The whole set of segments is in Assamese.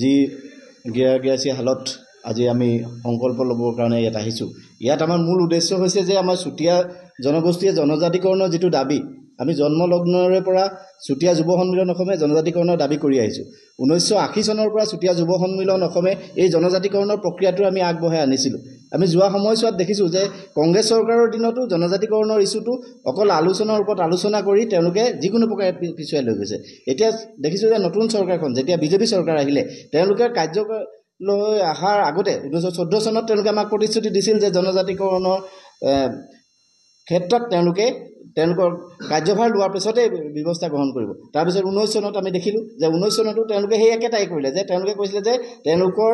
যি গিৰাগিৰাচী হালত আজি আমি সংকল্প ল'বৰ কাৰণে ইয়াত আহিছোঁ। ইয়াত আমাৰ মূল উদ্দেশ্য হৈছে যে আমাৰ চুতীয়া জনগোষ্ঠীয়ে জনজাতিকৰণৰ যিটো দাবী, আমি জন্মলগ্নৰে পৰা চুতীয়া যুৱ সন্মিলন অসমে জনজাতিকৰণৰ দাবী কৰি আহিছোঁ। 1980 চনৰ পৰা চুতীয়া যুৱ সন্মিলন অসমে এই জনজাতিকৰণৰ প্ৰক্ৰিয়াটো আমি আগবঢ়াই আনিছিলোঁ। আমি যোৱা সময়ছোৱাত দেখিছোঁ যে কংগ্ৰেছ চৰকাৰৰ দিনতো জনজাতিকৰণৰ ইছ্যুটো অকল আলোচনাৰ ওপৰত আলোচনা কৰি তেওঁলোকে যিকোনো প্ৰকাৰে পিছুৱাই লৈ গৈছে। এতিয়া দেখিছোঁ যে নতুন চৰকাৰখন যেতিয়া বিজেপি চৰকাৰ আহিলে, তেওঁলোকে কাৰ্যলৈ অহাৰ আগতে 1914 চনত তেওঁলোকে আমাক প্ৰতিশ্ৰুতি দিছিল যে জনজাতিকৰণৰ ক্ষেত্ৰত তেওঁলোকৰ কাৰ্যভাৰ লোৱাৰ পিছতে ব্যৱস্থা গ্ৰহণ কৰিব। তাৰপিছত 19 চনত আমি দেখিলোঁ যে 19 চনতো তেওঁলোকে সেই একেটাই কৰিলে, যে তেওঁলোকে কৈছিলে যে তেওঁলোকৰ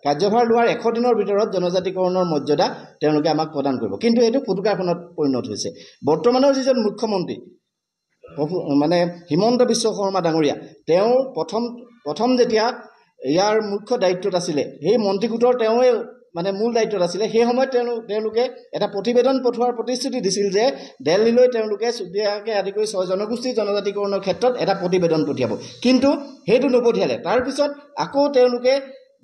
কাৰ্যভাৰ লোৱাৰ 100 দিনৰ ভিতৰত জনজাতিকৰণৰ মৰ্যাদা তেওঁলোকে আমাক প্ৰদান কৰিব। কিন্তু এইটো ফুটুকাখনত পৰিণত হৈছে। বৰ্তমানৰ যিজন মুখ্যমন্ত্ৰী হিমন্ত বিশ্ব শৰ্মা ডাঙৰীয়া, তেওঁ প্ৰথম যেতিয়া ইয়াৰ মুখ্য দায়িত্বত আছিলে, সেই মন্ত্ৰীগোটৰ তেওঁৱে মূল দায়িত্বত আছিলে, সেই সময়ত তেওঁলোকে এটা প্ৰতিবেদন পঠোৱাৰ প্ৰতিশ্ৰুতি দিছিল যে দিল্লীলৈ তেওঁলোকে চুতীয়াকে আদি কৰি 6 জনগোষ্ঠীৰ জনজাতিকৰণৰ ক্ষেত্ৰত এটা প্ৰতিবেদন পঠিয়াব। কিন্তু সেইটো নপঠিয়ালে। তাৰপিছত আকৌ তেওঁলোকে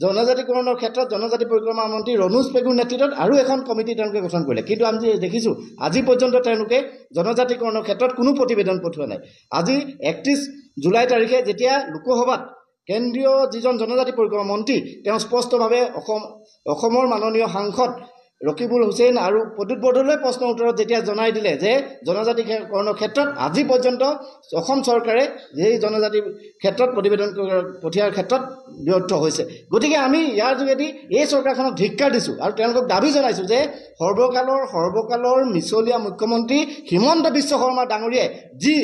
জনজাতিকৰণৰ ক্ষেত্ৰত জনজাতি পৰিক্ৰমা মন্ত্ৰী ৰণোজ পেগুৰ নেতৃত্বত আৰু এখন কমিটি তেওঁলোকে গঠন কৰিলে। কিন্তু আমি দেখিছোঁ আজি পৰ্যন্ত তেওঁলোকে জনজাতিকৰণৰ ক্ষেত্ৰত কোনো প্ৰতিবেদন পঠোৱা নাই। আজি 31 জুলাই তাৰিখে যেতিয়া লোকসভাত কেন্দ্ৰীয় যিজন জনজাতি পৰিক্ৰমা মন্ত্ৰী, তেওঁ স্পষ্টভাৱে অসমৰ মাননীয় সাংসদ ৰকিবুল হুছেইন আৰু প্ৰদ্যুৎ বৰদলৈৰ প্ৰশ্নৰ উত্তৰত যেতিয়া জনাই দিলে যে জনজাতিকৰণৰ ক্ষেত্ৰত আজি পৰ্যন্ত অসম চৰকাৰে এই জনজাতিৰ ক্ষেত্ৰত প্ৰতিবেদন পঠিওৱাৰ ক্ষেত্ৰত ব্যৰ্থ হৈছে। গতিকে আমি ইয়াৰ যোগেদি এই চৰকাৰখনক ধিক্কাৰ দিছোঁ আৰু তেওঁলোকক দাবী জনাইছোঁ যে সৰ্বকালৰ মিছলীয়া মুখ্যমন্ত্ৰী হিমন্ত বিশ্ব শৰ্মা ডাঙৰীয়াই যি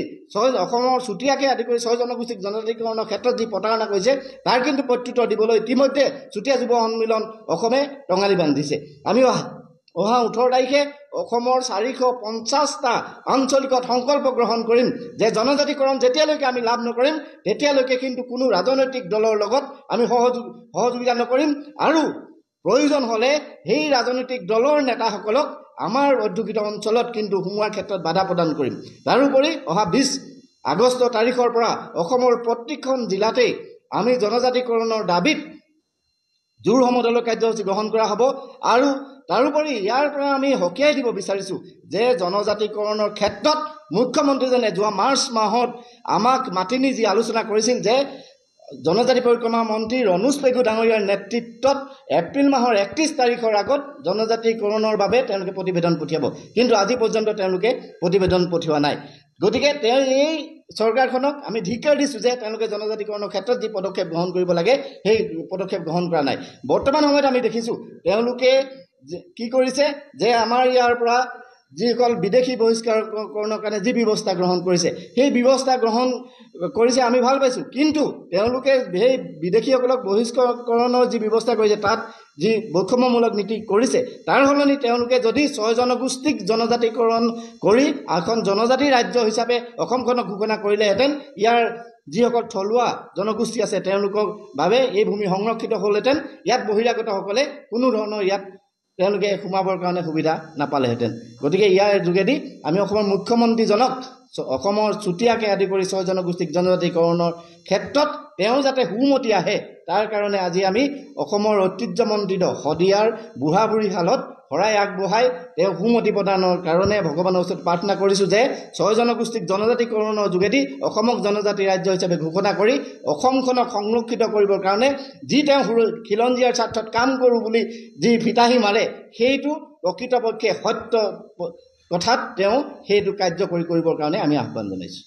অসমৰ চুতীয়াকে আদি কৰি 6 জনগোষ্ঠীক জনজাতিকৰণৰ ক্ষেত্ৰত যি প্ৰতাৰণা কৰিছে, তাৰ কিন্তু প্ৰত্যুত্তৰ দিবলৈ ইতিমধ্যে চুতীয়া যুৱ সন্মিলন অসমে টঙালি বান্ধিছে। আমি অহা 18 তাৰিখে অসমৰ 450টা আঞ্চলিকত সংকল্প গ্ৰহণ কৰিম যে জনজাতিকৰণ যেতিয়ালৈকে আমি লাভ নকৰিম, তেতিয়ালৈকে কিন্তু কোনো ৰাজনৈতিক দলৰ লগত আমি সহযোগিতা নকৰিম আৰু প্ৰয়োজন হ'লে সেই ৰাজনৈতিক দলৰ নেতাসকলক আমাৰ অধ্যুষিত অঞ্চলত কিন্তু সোমোৱাৰ ক্ষেত্ৰত বাধা প্ৰদান কৰিম। তাৰোপৰি অহা 20 আগষ্ট তাৰিখৰ পৰা অসমৰ প্ৰত্যেকখন জিলাতেই আমি জনজাতিকৰণৰ দাবীত জোৰ সমদলৰ কাৰ্যসূচী গ্ৰহণ কৰা হ'ব। আৰু তাৰোপৰি ইয়াৰ পৰা আমি সকীয়াই দিব বিচাৰিছোঁ যে জনজাতিকৰণৰ ক্ষেত্ৰত মুখ্যমন্ত্ৰীজনে যোৱা মাৰ্চ মাহত আমাক মাতি নি যি আলোচনা কৰিছিল যে জনজাতি পৰিক্ৰমা মন্ত্ৰী ৰণোজ পেগু ডাঙৰীয়াৰ নেতৃত্বত এপ্ৰিল মাহৰ 31 তাৰিখৰ আগত জনজাতিকৰণৰ বাবে তেওঁলোকে প্ৰতিবেদন পঠিয়াব। কিন্তু আজি পৰ্যন্ত তেওঁলোকে প্ৰতিবেদন পঠিওৱা নাই। গতিকে এই চৰকাৰখনক আমি ধিক্কাৰ দিছোঁ যে তেওঁলোকে জনজাতিকৰণৰ ক্ষেত্ৰত যি পদক্ষেপ গ্ৰহণ কৰিব লাগে সেই পদক্ষেপ গ্ৰহণ কৰা নাই। বৰ্তমান সময়ত আমি দেখিছোঁ তেওঁলোকে কি কৰিছে যে আমাৰ ইয়াৰ পৰা যিসকল বিদেশী বহিষ্কাৰকৰণৰ কাৰণে যি ব্যৱস্থা গ্ৰহণ কৰিছে, সেই ব্যৱস্থা গ্ৰহণ কৰিছে আমি ভাল পাইছোঁ। কিন্তু তেওঁলোকে সেই বিদেশীসকলক বহিষ্কাৰণৰ যি ব্যৱস্থা কৰিছে, তাত যি বৈষম্যমূলক নীতি কৰিছে, তাৰ সলনি তেওঁলোকে যদি 6 জনগোষ্ঠীক জনজাতিকৰণ কৰি এখন জনজাতি ৰাজ্য হিচাপে অসমখনক ঘোষণা কৰিলেহেঁতেন, ইয়াৰ যিসকল থলুৱা জনগোষ্ঠী আছে তেওঁলোকৰ বাবে এই ভূমি সংৰক্ষিত হ'লহেঁতেন, ইয়াত বহিৰাগতসকলে কোনো ধৰণৰ ইয়াত তেওঁলোকে সোমাবৰ কাৰণে সুবিধা নাপালেহেঁতেন। গতিকে ইয়াৰ যোগেদি আমি অসমৰ মুখ্যমন্ত্ৰীজনক অসমৰ চুতীয়াকে আদি কৰি 6 জনগোষ্ঠীক জনজাতিকৰণৰ ক্ষেত্ৰত তেওঁ যাতে সুমতি আহে, তাৰ কাৰণে আজি আমি অসমৰ ঐতিহ্যমণ্ডিত শদিয়াৰ বুঢ়া বুঢ়ী হালত শৰাই আগবঢ়াই তেওঁ সুমতি প্ৰদানৰ কাৰণে ভগৱানৰ ওচৰত প্ৰাৰ্থনা কৰিছোঁ যে 6 জনগোষ্ঠীক জনজাতিকৰণৰ যোগেদি অসমক জনজাতি ৰাজ্য হিচাপে ঘোষণা কৰি অসমখনক সংৰক্ষিত কৰিবৰ কাৰণে যি তেওঁ খিলঞ্জীয়াৰ স্বাৰ্থত কাম কৰোঁ বুলি যি ফিতাহী মাৰে, সেইটো প্ৰকৃতপক্ষে সত্য কথাত তেওঁ সেইটো কাৰ্যকৰী কৰিবৰ কাৰণে আমি আহ্বান জনাইছোঁ।